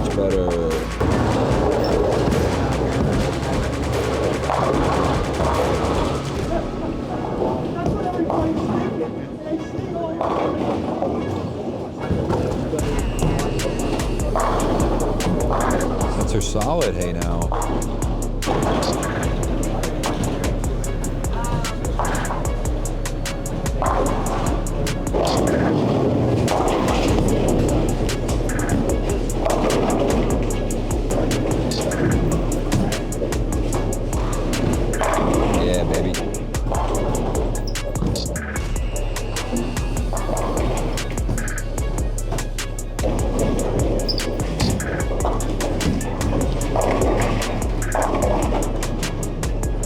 much better. They're solid, hey now. Yeah, baby.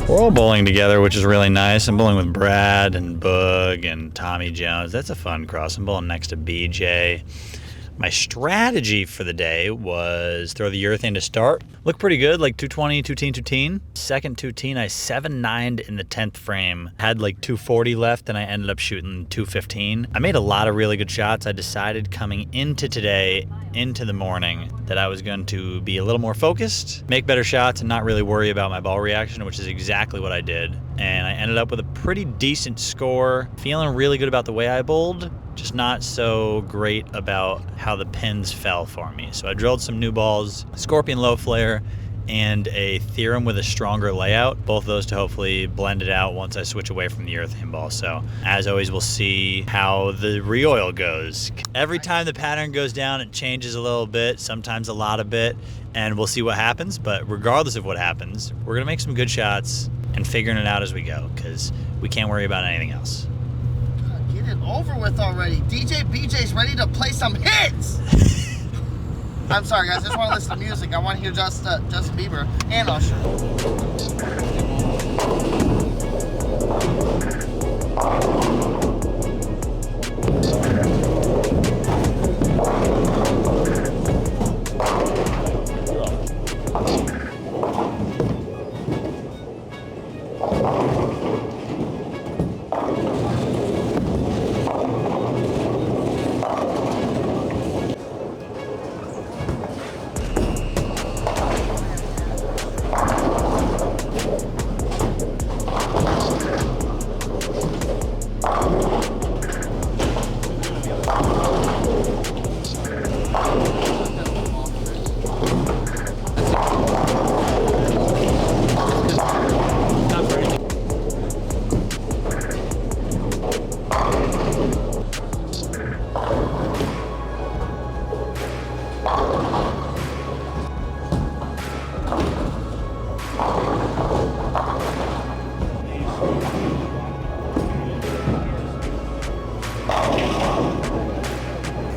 We're all bowling together, which is really nice. I'm bowling with Brad and Boog and Tommy Jones. That's a fun cross. I'm bowling next to BJ. My strategy for the day was throw the urethane to start. Looked pretty good, like 220, 210. Second 210, I 7-9'd in the 10th frame. Had like 240 left and I ended up shooting 215. I made a lot of really good shots. I decided coming into today, into the morning, that I was going to be a little more focused, make better shots, and not really worry about my ball reaction, which is exactly what I did. And I ended up with a pretty decent score. Feeling really good about the way I bowled, just not so great about how the pins fell for me. So I drilled some new balls, Scorpion low flare, and a Theorem with a stronger layout. Both of those to hopefully blend it out once I switch away from the urethane ball. So as always, we'll see how the re-oil goes. Every time the pattern goes down, it changes a little bit, sometimes a lot of bit, and we'll see what happens. But regardless of what happens, we're gonna make some good shots and figuring it out as we go, because we can't worry about anything else. Get it over with already. DJ BJ's ready to play some hits. I'm sorry, guys. I just want to listen to music. I want to hear Justin Bieber and Usher.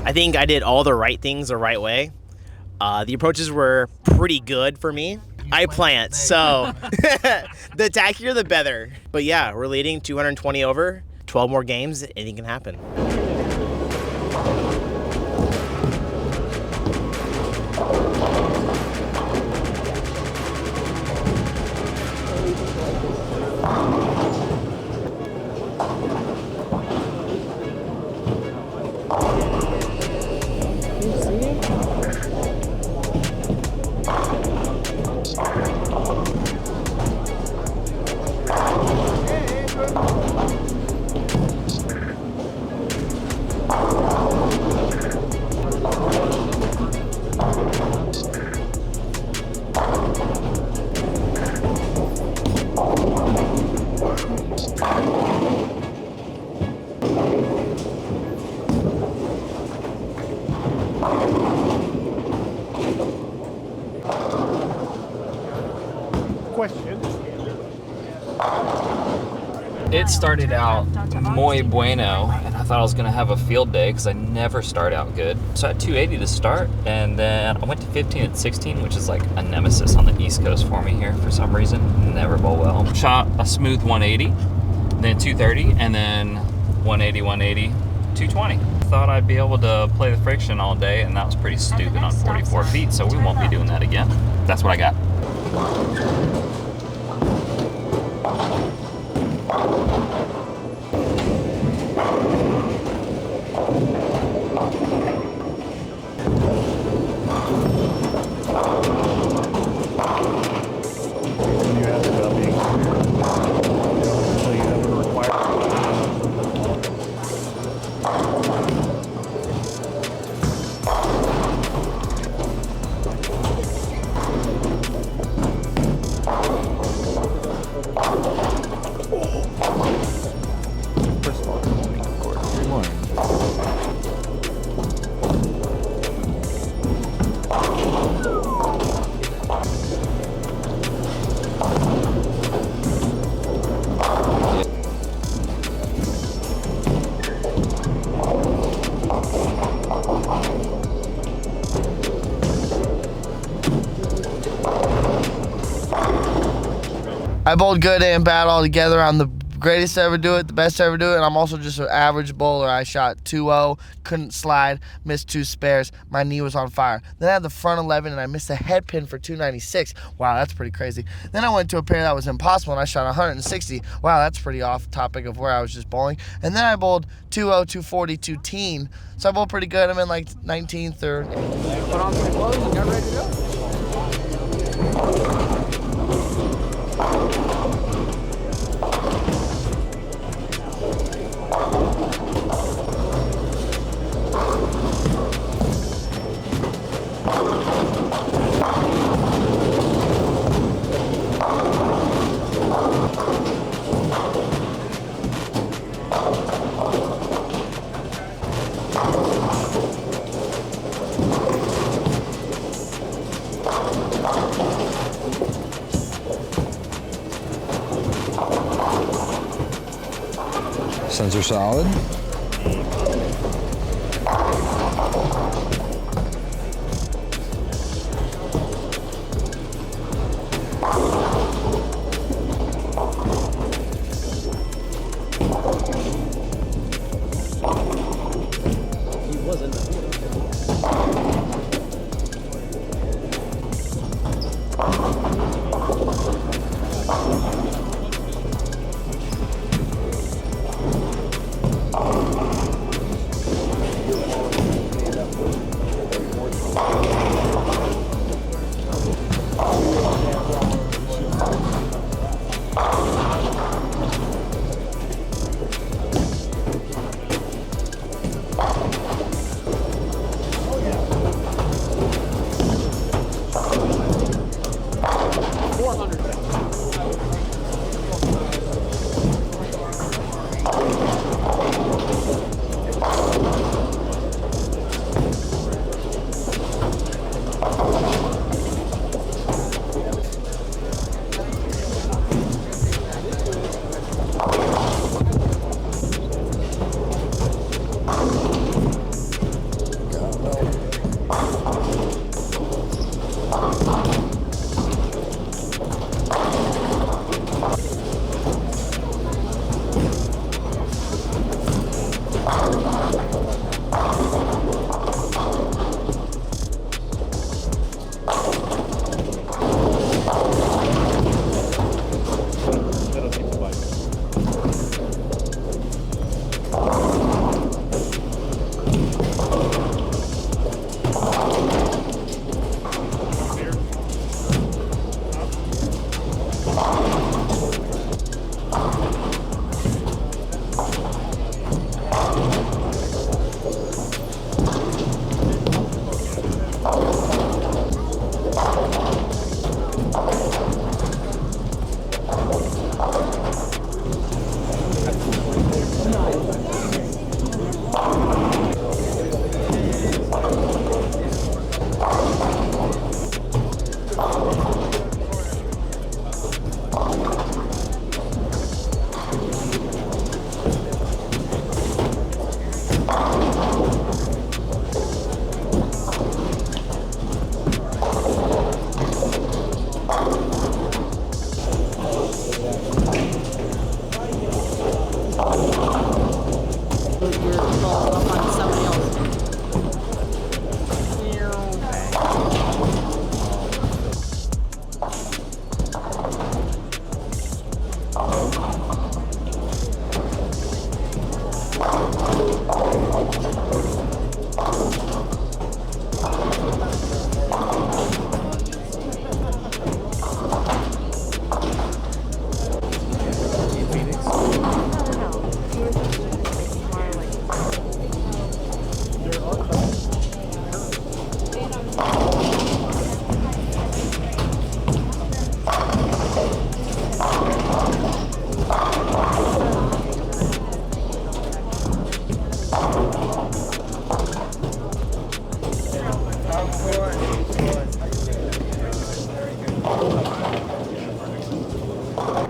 I think I did all the right things the right way. The approaches were pretty good for me. I plant, so the tackier the better. But yeah, we're leading 220 over, 12 more games, anything can happen. It started out muy bueno, and I thought I was going to have a field day because I never start out good. So I had 280 to start, and then I went to 15 at 16, which is like a nemesis on the East Coast for me here for some reason. Never bowl well. Shot a smooth 180, then 230, and then 180, 180, 220. Thought I'd be able to play the friction all day, and that was pretty stupid on 44 feet, so we won't be doing that again. That's what I got. I bowled good and bad all together. I'm the greatest to ever do it, the best to ever do it, and I'm also just an average bowler. I shot 2-0, couldn't slide, missed 2 spares. My knee was on fire. Then I had the front 11, and I missed a head pin for 296. Wow, that's pretty crazy. Then I went to a pair that was impossible, and I shot 160. Wow, that's pretty off topic of where I was just bowling. And then I bowled 2-0, 240, 2-teen. So I bowled pretty good. I'm in like 19th or... Put on some clothes and got ready to go. Sensor solid.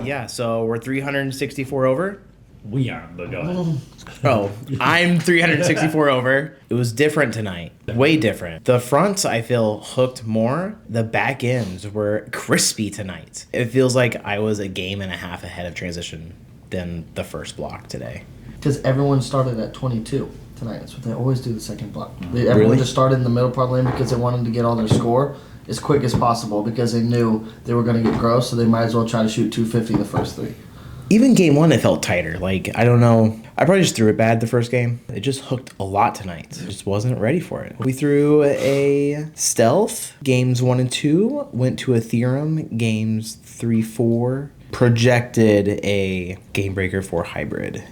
Yeah, so we're 364 over. We aren't, but go ahead. Oh, I'm 364 over. It was different tonight. Way different. The fronts, I feel, hooked more. The back ends were crispy tonight. It feels like I was a game and a half ahead of transition than the first block today. Because everyone started at 22 tonight. That's what they always do the second block. Everyone just started in the middle part of the lane because they wanted to get all their score as quick as possible because they knew they were going to get gross, so they might as well try to shoot 250 the first three. Even game one, it felt tighter. Like, I don't know. I probably just threw it bad the first game. It just hooked a lot tonight. Just wasn't ready for it. We threw a stealth. Games 1 and 2 went to a theorem. Games 3, 4 projected a game breaker for hybrid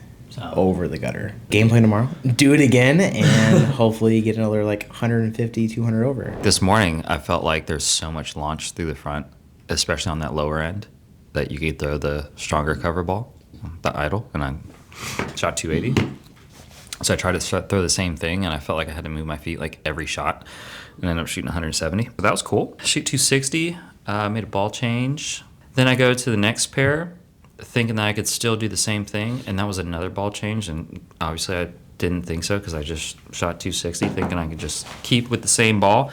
over the gutter. Game plan tomorrow. Do it again and hopefully get another like 150, 200 over. This morning, I felt like there's so much launch through the front, especially on that lower end, that you could throw the stronger cover ball, the idle, and I shot 280. So I tried to throw the same thing, and I felt like I had to move my feet like every shot, and ended up shooting 170. But that was cool. Shoot 260, made a ball change. Then I go to the next pair, thinking that I could still do the same thing, and that was another ball change, and obviously I didn't think so because I just shot 260 thinking I could just keep with the same ball.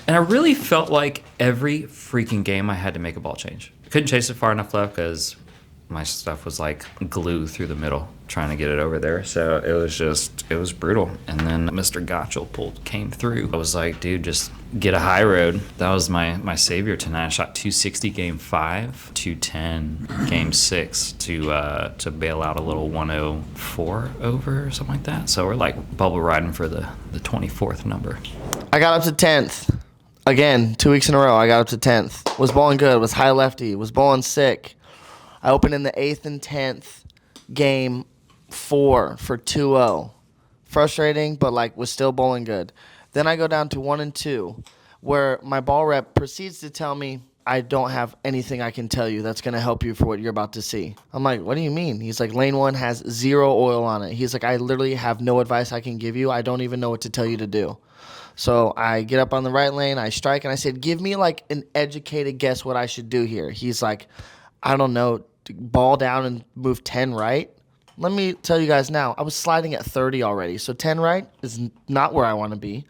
And I really felt like every freaking game I had to make a ball change. I couldn't chase it far enough left because my stuff was like glue through the middle trying to get it over there. So it was brutal. And then Mr. Gotchel came through. I was like, dude, just get a high road. That was my savior tonight. I shot 260 game 5, 210 game 6 to bail out a little 104 over or something like that. So we're like bubble riding for the 24th number. I got up to 10th. Again, 2 weeks in a row, I got up to 10th. Was bowling good, was high lefty, was bowling sick. I opened in the 8th and 10th game 4 for 2-0. Frustrating, but like was still bowling good. Then I go down to 1 and 2, where my ball rep proceeds to tell me, I don't have anything I can tell you that's going to help you for what you're about to see. I'm like, what do you mean? He's like, lane 1 has 0 oil on it. He's like, I literally have no advice I can give you. I don't even know what to tell you to do. So I get up on the right lane, I strike, and I said, give me like an educated guess what I should do here. He's like, I don't know, ball down and move 10 right. Let me tell you guys now, I was sliding at 30 already, so 10 right is not where I want to be.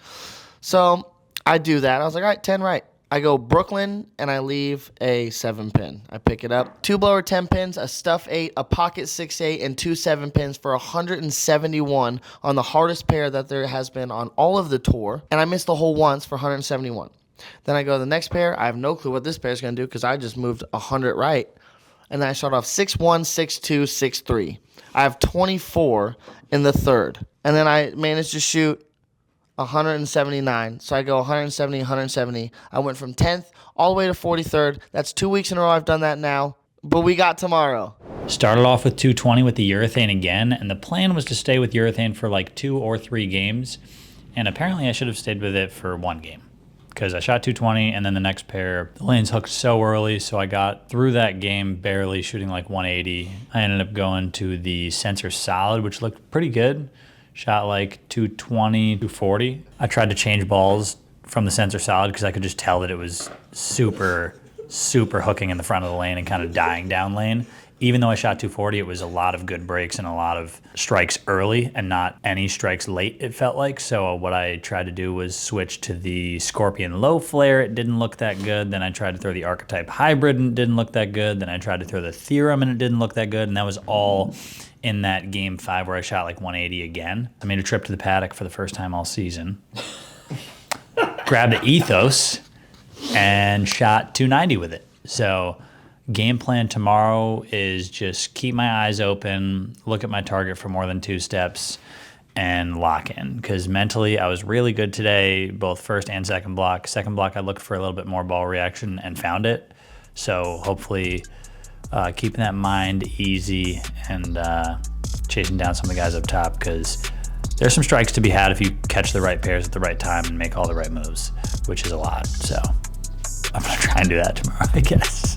So I do that. I was like, all right, 10 right. I go Brooklyn, and I leave a 7-pin. I pick it up. 2 blower 10 pins, a stuff 8, a pocket 6-8, and 2 7-pins for 171 on the hardest pair that there has been on all of the tour. And I missed the hole once for 171. Then I go to the next pair. I have no clue what this pair is going to do because I just moved 100 right. And then I start off 6-1, 6-2, 6-3. I have 24 in the third. And then I managed to shoot 179. So I go 170, 170. I went from 10th all the way to 43rd. That's 2 weeks in a row I've done that now. But we got tomorrow. Started off with 220 with the urethane again, and the plan was to stay with urethane for like 2 or 3 games. And apparently I should have stayed with it for 1 game, because I shot 220, and then the next pair, the lanes hooked so early, so I got through that game barely shooting like 180. I ended up going to the sensor solid, which looked pretty good. Shot like 220, 240. I tried to change balls from the sensor solid because I could just tell that it was super hooking in the front of the lane and kind of dying down lane. Even though I shot 240, it was a lot of good breaks and a lot of strikes early and not any strikes late, it felt like. So what I tried to do was switch to the Scorpion low flare. It didn't look that good. Then I tried to throw the Archetype hybrid and it didn't look that good. Then I tried to throw the Theorem and it didn't look that good. And that was all in that game 5 where I shot like 180 again. I made a trip to the paddock for the first time all season. Grabbed the Ethos and shot 290 with it. So game plan tomorrow is just keep my eyes open, look at my target for more than 2 steps, and lock in. Because mentally, I was really good today, both first and second block. Second block, I looked for a little bit more ball reaction and found it. So hopefully keeping that mind easy and chasing down some of the guys up top, because there's some strikes to be had if you catch the right pairs at the right time and make all the right moves, which is a lot. So I'm going to try and do that tomorrow, I guess.